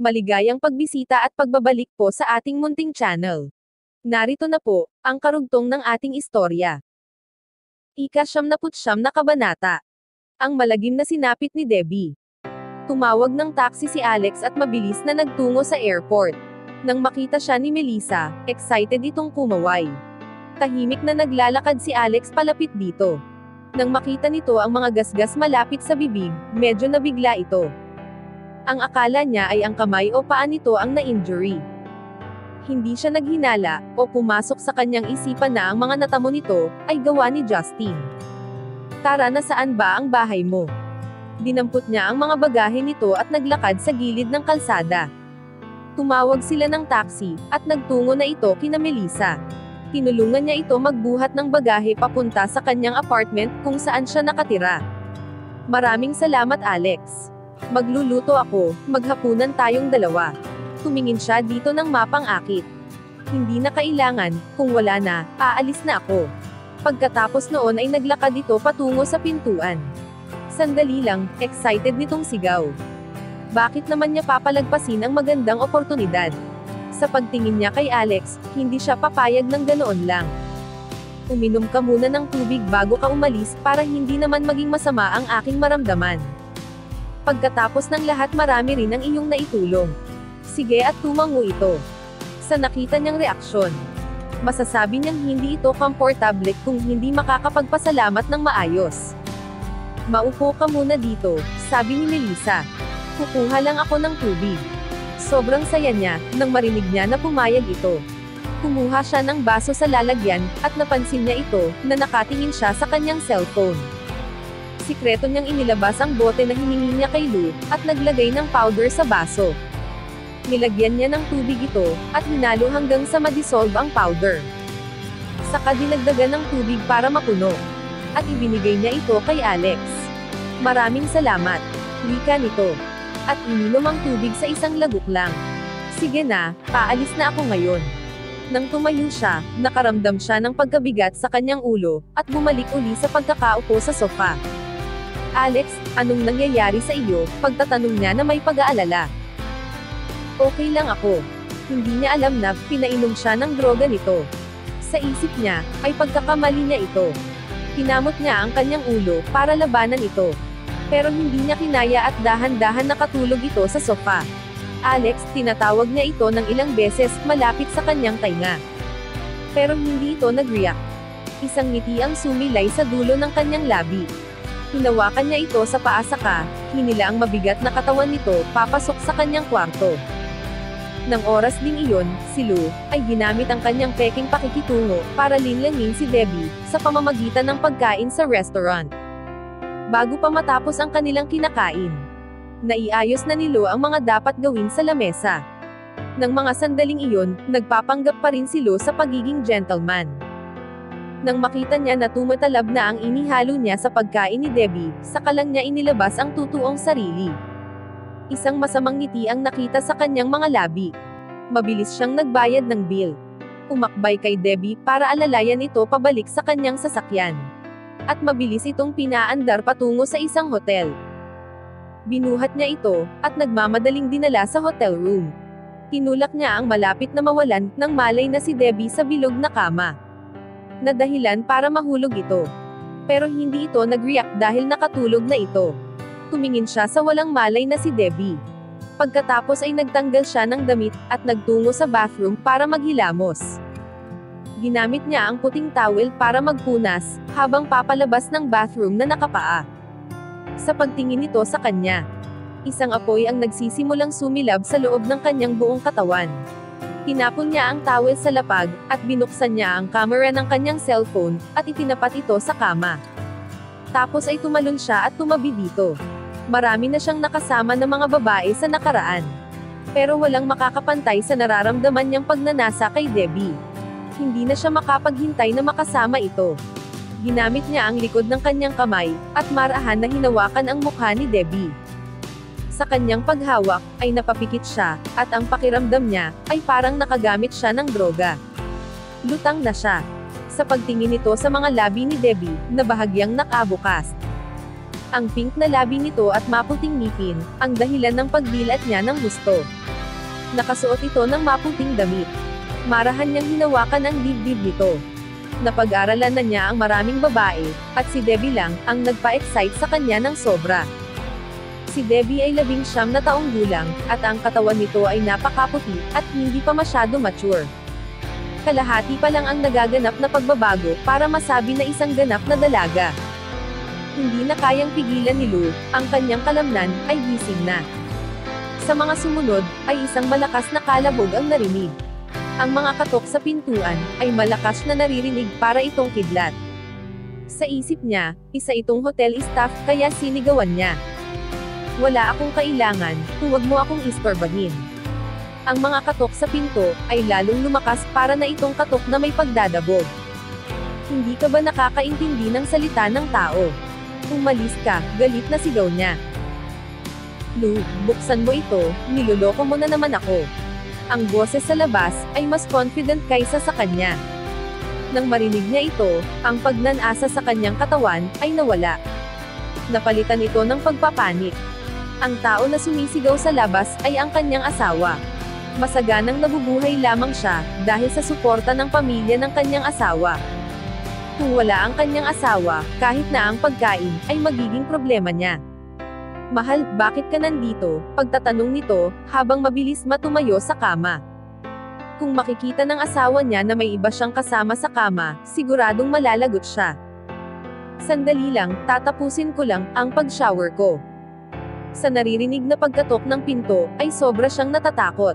Maligayang pagbisita at pagbabalik po sa ating munting channel. Narito na po, ang karugtong ng ating istorya. Ika-siyam na kabanata. Ang malagim na sinapit ni Debbie. Tumawag ng taxi si Alex at mabilis na nagtungo sa airport. Nang makita siya ni Melissa, excited itong kumaway. Tahimik na naglalakad si Alex palapit dito. Nang makita nito ang mga gasgas malapit sa bibig, medyo nabigla ito. Ang akala niya ay ang kamay o paa nito ang na-injury. Hindi siya naghinala, o pumasok sa kanyang isipan na ang mga natamo nito, ay gawa ni Justin. Tara, nasaan ba ang bahay mo? Dinampot niya ang mga bagahe nito at naglakad sa gilid ng kalsada. Tumawag sila ng taxi, at nagtungo na ito kina Melissa. Tinulungan niya ito magbuhat ng bagahe papunta sa kanyang apartment kung saan siya nakatira. Maraming salamat, Alex. Magluluto ako, maghapunan tayong dalawa. Tumingin siya dito ng mapang akit. Hindi na kailangan, kung wala na, aalis na ako. Pagkatapos noon ay naglakad ito patungo sa pintuan. Sandali lang, excited nitong sigaw. Bakit naman niya papalagpasin ang magandang oportunidad? Sa pagtingin niya kay Alex, hindi siya papayag ng ganoon lang. Uminom ka muna ng tubig bago ka umalis para hindi naman maging masama ang aking maramdaman. Pagkatapos ng lahat marami rin ang iyong naitulong. Sige, at tumango ito. Sa nakita niyang reaksyon, masasabi niyang hindi ito komportable kung hindi makakapagpasalamat ng maayos. Maupo ka muna dito, sabi ni Melissa. Kukuha lang ako ng tubig. Sobrang saya niya, nang marinig niya na pumayag ito. Kumuha siya ng baso sa lalagyan, at napansin niya ito, na nakatingin siya sa kanyang cellphone. Sikreto niyang inilabas ang bote na hiningi niya kay Lou, at naglagay ng powder sa baso. Nilagyan niya ng tubig ito, at hinalo hanggang sa ma-dissolve ang powder. Saka dinagdagan ng tubig para mapuno. At ibinigay niya ito kay Alex. Maraming salamat. Wika nito. At ininom ang tubig sa isang lagok lang. Sige na, paalis na ako ngayon. Nang tumayo siya, nakaramdam siya ng pagkabigat sa kanyang ulo, at bumalik uli sa pagkakaupo sa sofa. Alex, anong nangyayari sa iyo? Pagtatanong niya na may pag-aalala. Okay lang ako. Hindi niya alam na pinainom siya ng droga nito. Sa isip niya, ay pagkakamali niya ito. Kinamot niya ang kanyang ulo para labanan ito. Pero hindi niya kinaya at dahan-dahan nakatulog ito sa sofa. Alex, tinatawag niya ito ng ilang beses malapit sa kanyang tainga. Pero hindi ito nag-react. Isang ngiti ang sumilay sa dulo ng kanyang labi. Hinawakan niya ito sa paa saka, hinila ang mabigat na katawan nito, papasok sa kanyang kwarto. Nang oras ding iyon, si Lou, ay ginamit ang kanyang peking pakikitungo, para linlangin si Debbie, sa pamamagitan ng pagkain sa restaurant. Bago pa matapos ang kanilang kinakain, naiayos na ni Lou ang mga dapat gawin sa lamesa. Nang mga sandaling iyon, nagpapanggap pa rin si Lou sa pagiging gentleman. Nang makita niya na tumatalab na ang inihalo niya sa pagkain ni Debbie, saka lang niya inilabas ang tutuong sarili. Isang masamang ngiti ang nakita sa kanyang mga labi. Mabilis siyang nagbayad ng bill. Umakbay kay Debbie para alalayan ito pabalik sa kanyang sasakyan. At mabilis itong pinaandar patungo sa isang hotel. Binuhat niya ito, at nagmamadaling dinala sa hotel room. Tinulak niya ang malapit na mawalan, nang malay na si Debbie sa bilog na kama. Na dahilan para mahulog ito. Pero hindi ito nag-react dahil nakatulog na ito. Tumingin siya sa walang malay na si Debbie. Pagkatapos ay nagtanggal siya ng damit, at nagtungo sa bathroom para maghilamos. Ginamit niya ang puting towel para magpunas, habang papalabas ng bathroom na nakapaa. Sa pagtingin nito sa kanya, isang apoy ang nagsisimulang sumilab sa loob ng kanyang buong katawan. Tinapon niya ang towel sa lapag, at binuksan niya ang camera ng kanyang cellphone, at itinapat ito sa kama. Tapos ay tumalon siya at tumabi dito. Marami na siyang nakasama ng mga babae sa nakaraan. Pero walang makakapantay sa nararamdaman niyang pagnanasa kay Debbie. Hindi na siya makapaghintay na makasama ito. Ginamit niya ang likod ng kanyang kamay, at marahan na hinawakan ang mukha ni Debbie. Sa kanyang paghawak, ay napapikit siya, at ang pakiramdam niya, ay parang nakagamit siya ng droga. Lutang na siya. Sa pagtingin nito sa mga labi ni Debbie, na bahagyang nakabukas. Ang pink na labi nito at maputing ngipin, ang dahilan ng pagdilat niya ng husto. Nakasuot ito ng maputing damit. Marahan niyang hinawakan ang dibdib nito. Napag-aralan na niya ang maraming babae, at si Debbie lang, ang nagpa-excite sa kanya ng sobra. Si Debbie ay 19 na taong gulang, at ang katawan nito ay napakaputi, at hindi pa masyado mature. Kalahati pa lang ang nagaganap na pagbabago, para masabi na isang ganap na dalaga. Hindi na kayang pigilan ni Lou, ang kanyang kalamnan, ay gising na. Sa mga sumunod, ay isang malakas na kalabog ang narinig. Ang mga katok sa pintuan, ay malakas na naririnig para itong kidlat. Sa isip niya, isa itong hotel staff, kaya sinigawan niya. Wala akong kailangan, huwag mo akong istorbahin. Ang mga katok sa pinto, ay lalong lumakas para na itong katok na may pagdadabog. Hindi ka ba nakakaintindi ng salita ng tao? Umalis ka, galit na sigaw niya. Lou, buksan mo ito, niloloko mo na naman ako. Ang boses sa labas, ay mas confident kaysa sa kanya. Nang marinig niya ito, ang pagnanasa sa kanyang katawan, ay nawala. Napalitan ito ng pagpapanik. Ang tao na sumisigaw sa labas, ay ang kanyang asawa. Masaganang nabubuhay lamang siya, dahil sa suporta ng pamilya ng kanyang asawa. Kung wala ang kanyang asawa, kahit na ang pagkain, ay magiging problema niya. Mahal, bakit ka nandito? Pagtatanong nito, habang mabilis matumayo sa kama. Kung makikita ng asawa niya na may iba siyang kasama sa kama, siguradong malalagot siya. Sandali lang, tatapusin ko lang, ang pag-shower ko. Sa naririnig na pagkatok ng pinto, ay sobra siyang natatakot.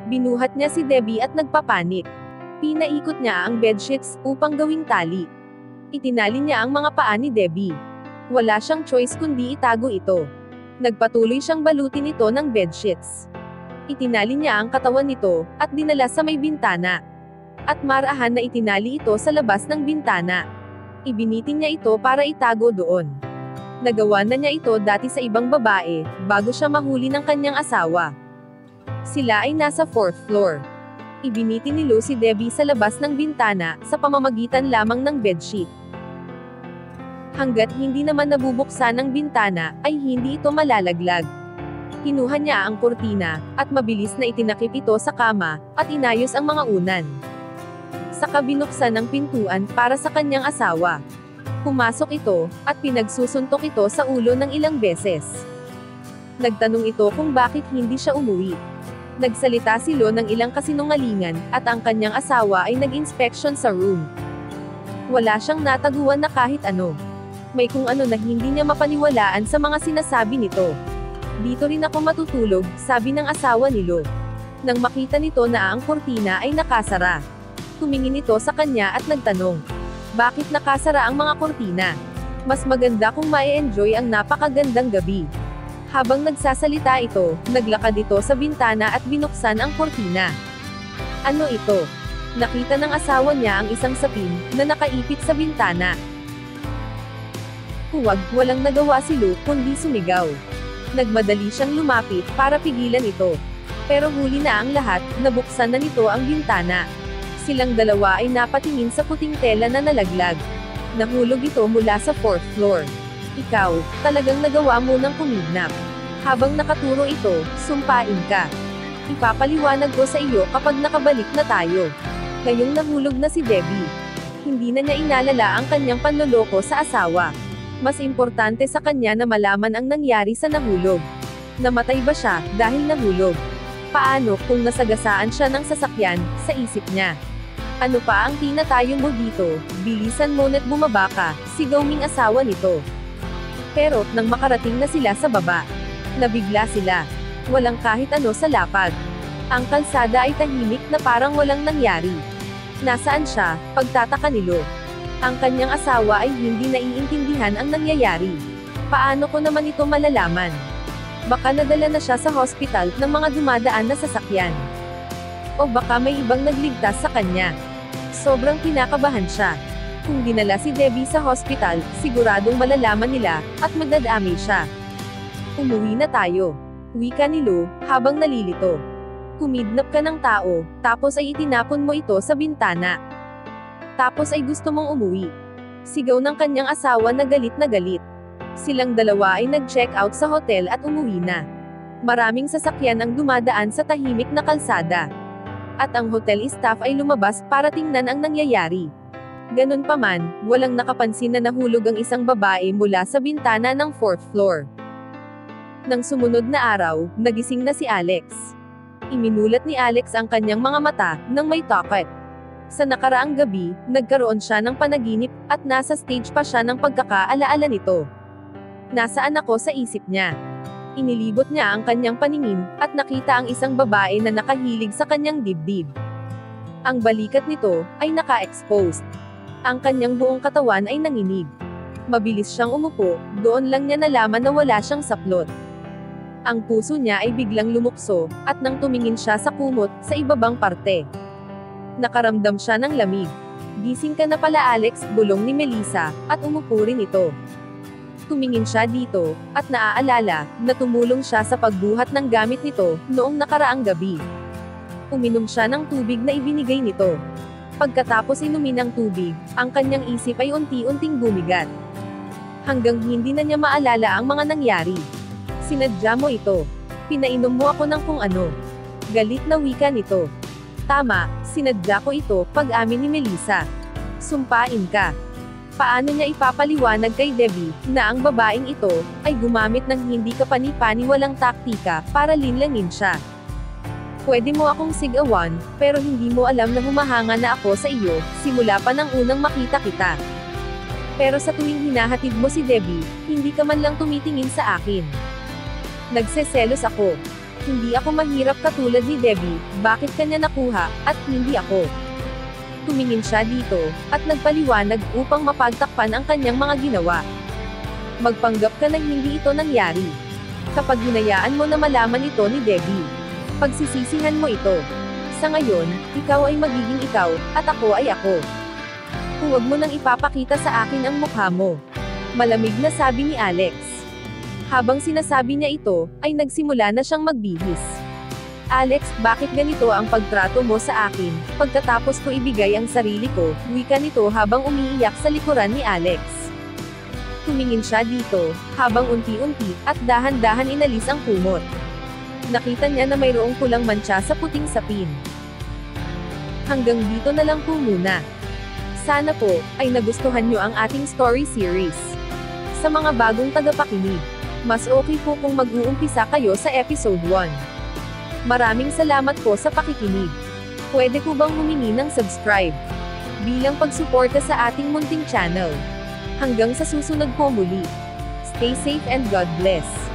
Binuhat niya si Debbie at nagpapanik. Pinaikot niya ang bedsheets, upang gawing tali. Itinali niya ang mga paa ni Debbie. Wala siyang choice kundi itago ito. Nagpatuloy siyang balutin ito ng bedsheets. Itinali niya ang katawan nito, at dinala sa may bintana. At marahan na itinali ito sa labas ng bintana. Ibinitin niya ito para itago doon. Nagawa na niya ito dati sa ibang babae, bago siya mahuli ng kanyang asawa. Sila ay nasa 4th floor. Ibinitin ni Lou si Debbie sa labas ng bintana, sa pamamagitan lamang ng bedsheet. Hanggat hindi naman nabubuksan ng bintana, ay hindi ito malalaglag. Kinuha niya ang kurtina, at mabilis na itinakip ito sa kama, at inayos ang mga unan. Saka binuksan ang pintuan, para sa kanyang asawa. Pumasok ito, at pinagsusuntok ito sa ulo ng ilang beses. Nagtanong ito kung bakit hindi siya umuwi. Nagsalita si Lou ng ilang kasinungalingan, at ang kanyang asawa ay nag-inspection sa room. Wala siyang nataguan na kahit ano. May kung ano na hindi niya mapaniwalaan sa mga sinasabi nito. Dito rin ako matutulog, sabi ng asawa ni Lou. Nang makita nito na ang kurtina ay nakasara. Tumingin ito sa kanya at nagtanong, bakit nakasara ang mga kurtina? Mas maganda kung ma-enjoy ang napakagandang gabi. Habang nagsasalita ito, naglakad ito sa bintana at binuksan ang kurtina. Ano ito? Nakita ng asawa niya ang isang sapin, na nakaipit sa bintana. Huwag, walang nagawa si Lou, kundi sumigaw. Nagmadali siyang lumapit, para pigilan ito. Pero huli na ang lahat, nabuksan na nito ang bintana. Silang dalawa ay napatingin sa puting tela na nalaglag. Nahulog ito mula sa 4th floor. Ikaw, talagang nagawa mo ng kumidnap. Habang nakaturo ito, sumpain ka. Ipapaliwanag ko sa iyo kapag nakabalik na tayo. Ngayong nahulog na si Debbie. Hindi na niya inalala ang kanyang panloloko sa asawa. Mas importante sa kanya na malaman ang nangyari sa nahulog. Namatay ba siya, dahil nahulog? Paano kung nasagasaan siya ng sasakyan, sa isip niya? Ano pa ang tinatayo mo dito? Bilisan mo na't bumaba ka, sigaw ng asawa nito. Pero, nang makarating na sila sa baba, nabigla sila. Walang kahit ano sa lapag. Ang kalsada ay tahimik na parang walang nangyari. Nasaan siya? Pagtataka ni Lou. Ang kanyang asawa ay hindi naiintindihan ang nangyayari. Paano ko naman ito malalaman? Baka nadala na siya sa hospital ng mga dumadaan na sasakyan. O baka may ibang nagligtas sa kanya. Sobrang kinakabahan siya. Kung dinala si Debbie sa hospital, siguradong malalaman nila, at magdadamay siya. Umuwi na tayo. Wika ni Lou, habang nalilito. Kumidnap ka ng tao, tapos ay itinapon mo ito sa bintana. Tapos ay gusto mong umuwi. Sigaw ng kanyang asawa na galit na galit. Silang dalawa ay nag-check out sa hotel at umuwi na. Maraming sasakyan ang dumadaan sa tahimik na kalsada. At ang hotel staff ay lumabas para tingnan ang nangyayari. Ganun pa man, walang nakapansin na nahulog ang isang babae mula sa bintana ng 4th floor. Nang sumunod na araw, nagising na si Alex. Iminulat ni Alex ang kanyang mga mata nang may takot. Sa nakaraang gabi, nagkaroon siya ng panaginip at nasa stage pa siya ng pagkakaalaala nito. Nasaan ako sa isip niya? Inilibot niya ang kanyang paningin, at nakita ang isang babae na nakahilig sa kanyang dibdib. Ang balikat nito, ay naka-exposed. Ang kanyang buong katawan ay nanginig. Mabilis siyang umupo, doon lang niya nalaman na wala siyang saplot. Ang puso niya ay biglang lumukso, at nang tumingin siya sa kumot, sa ibabang parte. Nakaramdam siya ng lamig. Gising ka na pala Alex, bulong ni Melissa, at umupo rin ito. Tumingin siya dito, at naaalala, na tumulong siya sa pagbuhat ng gamit nito, noong nakaraang gabi. Uminom siya ng tubig na ibinigay nito. Pagkatapos inumin ang tubig, ang kanyang isip ay unti-unting bumigat. Hanggang hindi na niya maalala ang mga nangyari. Sinadya mo ito. Pinainom mo ako ng kung ano. Galit na wika nito. Tama, sinadya ko ito, pag-amin ni Melissa. Sumpain ka. Paano niya ipapaliwanag kay Debbie, na ang babaeng ito, ay gumamit ng hindi kapani-paniwalang taktika, para linlangin siya? Pwede mo akong sigawan, pero hindi mo alam na humahanga na ako sa iyo, simula pa ng unang makita kita. Pero sa tuwing hinahatid mo si Debbie, hindi ka man lang tumitingin sa akin. Nagseselos ako. Hindi ako mahirap katulad ni Debbie, bakit kanya nakuha, at hindi ako? Tumingin siya dito, at nagpaliwanag upang mapagtakpan ang kanyang mga ginawa. Magpanggap ka na hindi ito nangyari. Kapag hinayaan mo na malaman ito ni Debbie, pagsisisihan mo ito. Sa ngayon, ikaw ay magiging ikaw, at ako ay ako. Huwag mo nang ipapakita sa akin ang mukha mo. Malamig na sabi ni Alex. Habang sinasabi niya ito, ay nagsimula na siyang magbihis. Alex, bakit ganito ang pagtrato mo sa akin? Pagkatapos ko ibigay ang sarili ko, wika nito habang umiiyak sa likuran ni Alex. Tumingin siya dito, habang unti-unti, at dahan-dahan inalis ang kumot. Nakita niya na mayroong pulang mantsa sa puting sapin. Hanggang dito na lang po muna. Sana po, ay nagustuhan nyo ang ating story series. Sa mga bagong tagapakinig, mas okay po kung mag-uumpisa kayo sa episode 1. Maraming salamat po sa pakikinig. Pwede po bang humingi ng subscribe bilang pagsuporta sa ating munting channel? Hanggang sa susunod po muli. Stay safe and God bless.